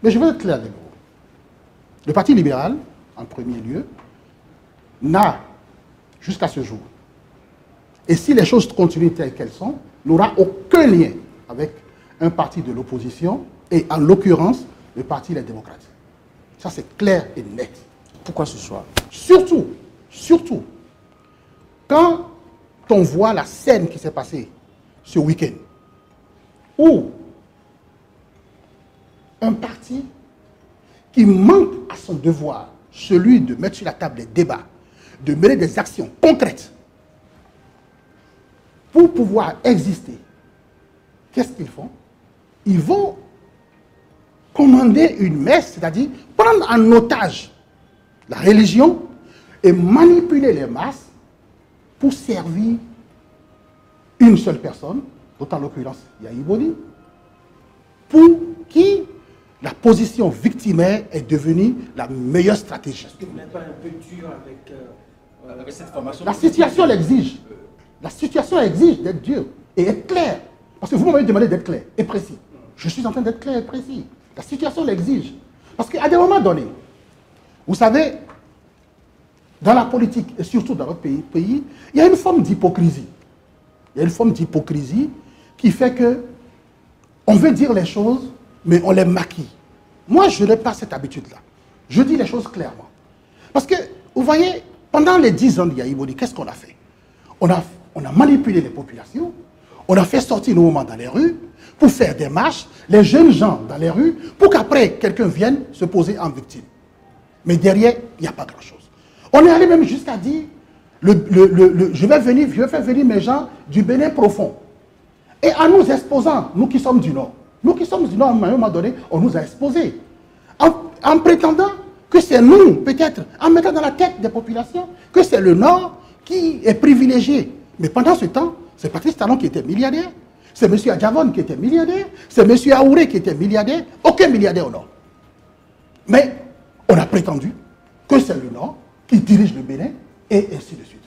Mais je veux être clair avec vous. Le Parti libéral, en premier lieu, n'a, jusqu'à ce jour, et si les choses continuent telles qu'elles sont, n'aura aucun lien avec un parti de l'opposition, et en l'occurrence, le Parti des démocrates. Ça, c'est clair et net. Pourquoi ce choix? Surtout, quand on voit la scène qui s'est passée ce week-end, où un parti qui manque à son devoir, celui de mettre sur la table des débats, de mener des actions concrètes pour pouvoir exister, qu'est-ce qu'ils font? Ils vont commander une messe, c'est-à-dire prendre en otage la religion et manipuler les masses pour servir une seule personne, d'autant en l'occurrence Yaya Boni, pour qui la position victimaire est devenue la meilleure stratégie. Est-ce que vous n'êtes pas un peu dur avec cette formation? La situation l'exige. La situation exige d'être dur et être clair. Parce que vous m'avez demandé d'être clair et précis. Je suis en train d'être clair et précis. La situation l'exige. Parce qu'à des moments donnés, vous savez, dans la politique et surtout dans notre pays, il y a une forme d'hypocrisie. Il y a une forme d'hypocrisie qui fait que on veut dire les choses, mais on les maquille. Moi, je n'ai pas cette habitude-là. Je dis les choses clairement. Parce que, vous voyez, pendant les 10 ans de Yaya Boni, qu'est-ce qu'on a fait? On a manipulé les populations, on a fait sortir nos moments dans les rues pour faire des marches, les jeunes gens dans les rues, pour qu'après, quelqu'un vienne se poser en victime. Mais derrière, il n'y a pas grand-chose. On est allé même jusqu'à dire, je vais faire venir mes gens du Bénin profond. Et en nous exposant, nous qui sommes du Nord, à un moment donné, on nous a exposés. En prétendant que c'est nous, peut-être, en mettant dans la tête des populations, que c'est le Nord qui est privilégié. Mais pendant ce temps, c'est Patrice Talon qui était milliardaire, c'est M. Adjavon qui était milliardaire, c'est M. Aouré qui était milliardaire, aucun milliardaire au Nord. Mais on a prétendu que c'est le Nord qui dirige le Bénin, et ainsi de suite.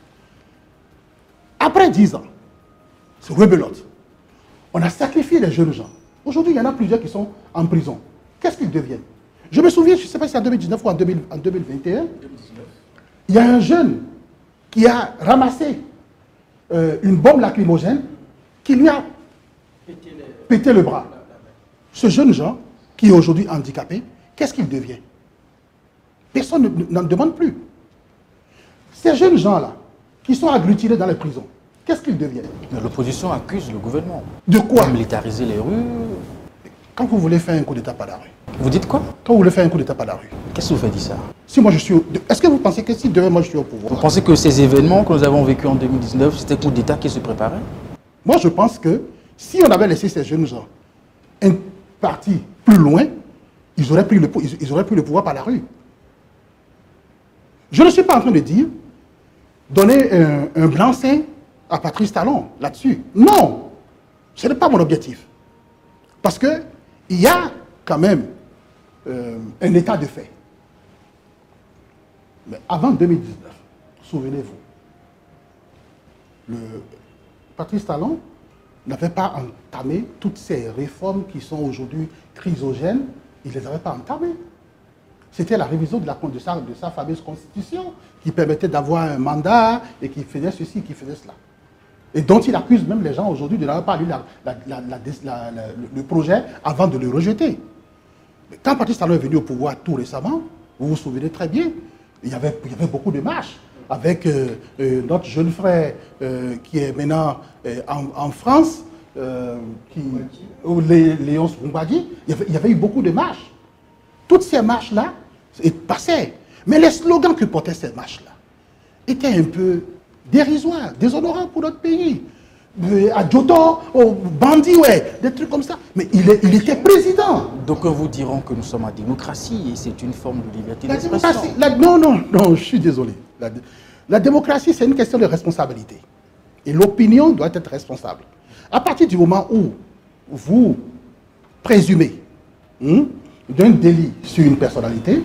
Après 10 ans, c'est rebelote. On a sacrifié les jeunes gens. Aujourd'hui, il y en a plusieurs qui sont en prison. Qu'est-ce qu'ils deviennent? Je me souviens, je ne sais pas si c'est en 2019 ou en 2021, il y a un jeune qui a ramassé une bombe lacrymogène qui lui a pété le bras. Ce jeune gens, qui est aujourd'hui handicapé, qu'est-ce qu'il devient? Personne n'en demande plus. Ces jeunes gens-là, qui sont agglutinés dans les prisons, qu'est-ce qu'ils deviennent? L'opposition accuse le gouvernement. De quoi? De militariser les rues. Quand vous voulez faire un coup d'État par la rue. Vous dites quoi? Quand vous voulez faire un coup d'État par la rue. Qu'est-ce que vous faites ça? Si moi je suis... Est-ce que vous pensez que si demain moi je suis au pouvoir... Vous pensez que ces événements que nous avons vécus en 2019, c'était un coup d'État qui se préparait? Moi je pense que si on avait laissé ces jeunes gens un parti plus loin, ils auraient pris le pouvoir par la rue. Je ne suis pas en train de dire donner un blanc-seing à Patrice Talon là-dessus. Non, ce n'est pas mon objectif. Parce qu'il y a quand même un état de fait. Mais avant 2019, souvenez-vous, Patrice Talon n'avait pas entamé toutes ces réformes qui sont aujourd'hui chrysogènes. Il ne les avait pas entamées. C'était la révision de sa fameuse constitution qui permettait d'avoir un mandat et qui faisait ceci, qui faisait cela. Et dont il accuse même les gens aujourd'hui de n'avoir pas lu le projet avant de le rejeter. Mais quand Patrice Talon est venu au pouvoir tout récemment, vous vous souvenez très bien, il y avait beaucoup de marches avec notre jeune frère qui est maintenant en France, Léon Sroumbadi. Il y avait eu beaucoup de marches. Toutes ces marches-là passaient. Mais les slogans que portaient ces marches-là étaient un peu dérisoires, déshonorants pour notre pays. À Djoto, au bandit, ouais, des trucs comme ça. Mais il était président. Donc vous diront que nous sommes en démocratie et c'est une forme de liberté d'expression. Non, je suis désolé. La démocratie, c'est une question de responsabilité. Et l'opinion doit être responsable. À partir du moment où vous présumez d'un délit sur une personnalité,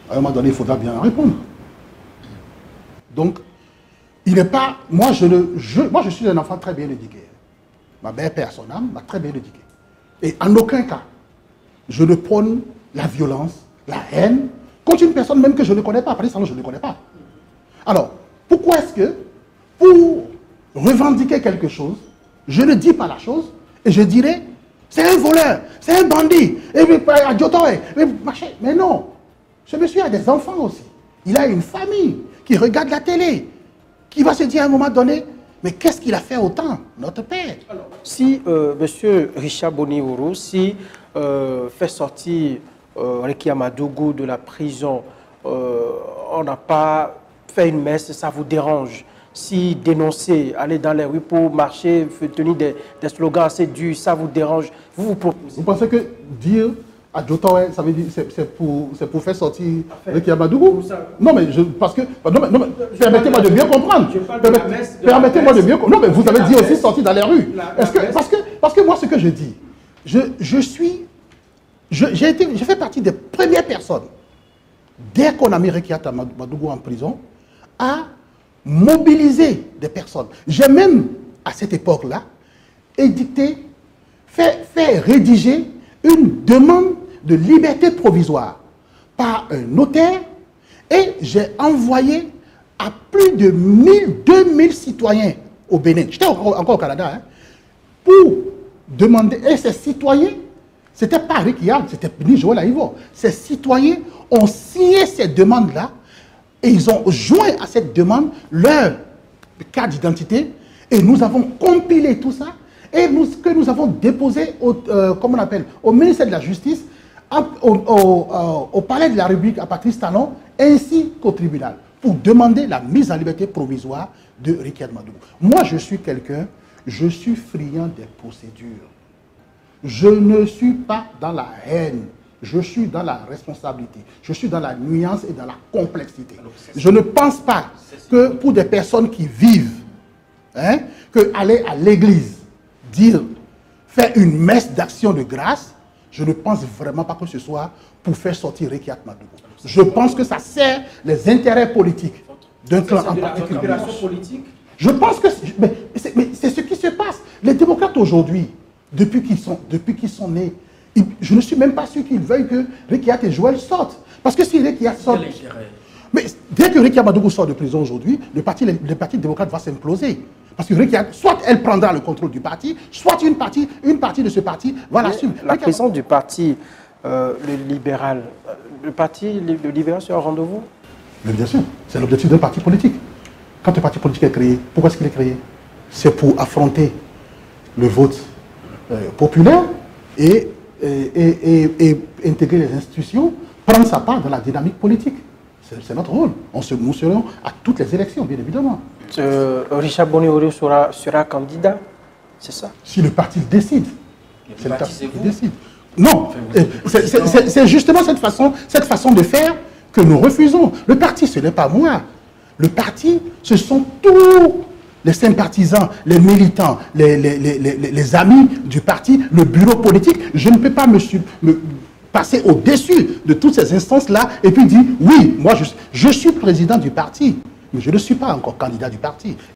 à un moment donné, il faudra bien répondre. Donc, il n'est pas... Moi, je suis un enfant très bien éduqué. Ma mère, père, son âme, m'a très bien éduqué. Et en aucun cas, je ne prône la violence, la haine, contre une personne même que je ne connais pas. Après ça, je ne connais pas. Alors, pourquoi est-ce que, pour revendiquer quelque chose, je ne dis pas la chose et je dirais, c'est un voleur, c'est un bandit, mais non. Ce monsieur a des enfants aussi. Il a une famille qui regarde la télé, qui va se dire à un moment donné, mais qu'est-ce qu'il a fait autant, notre père? Alors, si M. Richard Boni-Oro, si fait sortir Rekia Madougou de la prison, on n'a pas fait une messe, ça vous dérange? Si dénoncer, aller dans les rues pour marcher, tenir des slogans assez durs, ça vous dérange? Vous pensez que dire à Jotawe, ça veut dire c'est pour faire sortir Rekia Madougou? Non, mais parce que... Non, permettez-moi de bien comprendre. Permettez-moi de bien comprendre. Non, mais vous avez dit aussi sortir dans les rues. Parce que moi, ce que je dis, j'ai fait partie des premières personnes, dès qu'on a mis Rekia Madougou en prison, à mobiliser des personnes. J'ai même, à cette époque-là, édicté, fait rédiger une demande de liberté provisoire par un notaire et j'ai envoyé à plus de 2000 citoyens au Bénin. J'étais encore au Canada, hein, pour demander, et ces citoyens, c'était pas Rekia, c'était ni Joël Aïvo, ces citoyens ont signé ces demandes-là et ils ont joint à cette demande leur carte d'identité et nous avons compilé tout ça et que nous avons déposé au ministère de la Justice, au Palais de la République à Patrice Talon ainsi qu'au tribunal pour demander la mise en liberté provisoire de Rekia Madougou. Moi, je suis quelqu'un, je suis friand des procédures. Je ne suis pas dans la haine. Je suis dans la responsabilité, je suis dans la nuance et dans la complexité. Je ne pense pas que pour des personnes qui vivent, hein, que aller à l'église, faire une messe d'action de grâce, je ne pense vraiment pas que ce soit pour faire sortir Rekia Madougou. Je pense que ça sert les intérêts politiques d'un clan en particulier. Je pense que c'est ce qui se passe. Les démocrates aujourd'hui, depuis qu'ils sont nés, je ne suis même pas sûr qu'ils veuillent que Rekia et Joël sortent. Parce que si Rekia sort... Mais dès que Rekia Madougou sort de prison aujourd'hui, le parti démocrate va s'imploser. Parce que Rekia, soit elle prendra le contrôle du parti, soit une partie de ce parti va l'assumer. La présence du parti le libéral, le libéral sera au rendez-vous? Mais bien sûr, c'est l'objectif d'un parti politique. Quand un parti politique est créé, pourquoi est-ce qu'il est créé? C'est pour affronter le vote populaire et intégrer les institutions, prendre sa part dans la dynamique politique. C'est notre rôle. Nous serons à toutes les élections, bien évidemment. Richard Boni-Oro sera candidat, c'est ça? Si le parti le décide. C'est le parti qui décide. Non, c'est justement cette façon de faire que nous refusons. Le parti, ce n'est pas moi. Le parti, ce sont tous les sympathisants, les militants, les amis du parti, le bureau politique. Je ne peux pas me passer au-dessus de toutes ces instances-là et puis dire, oui, moi je suis président du parti, mais je ne suis pas encore candidat du parti.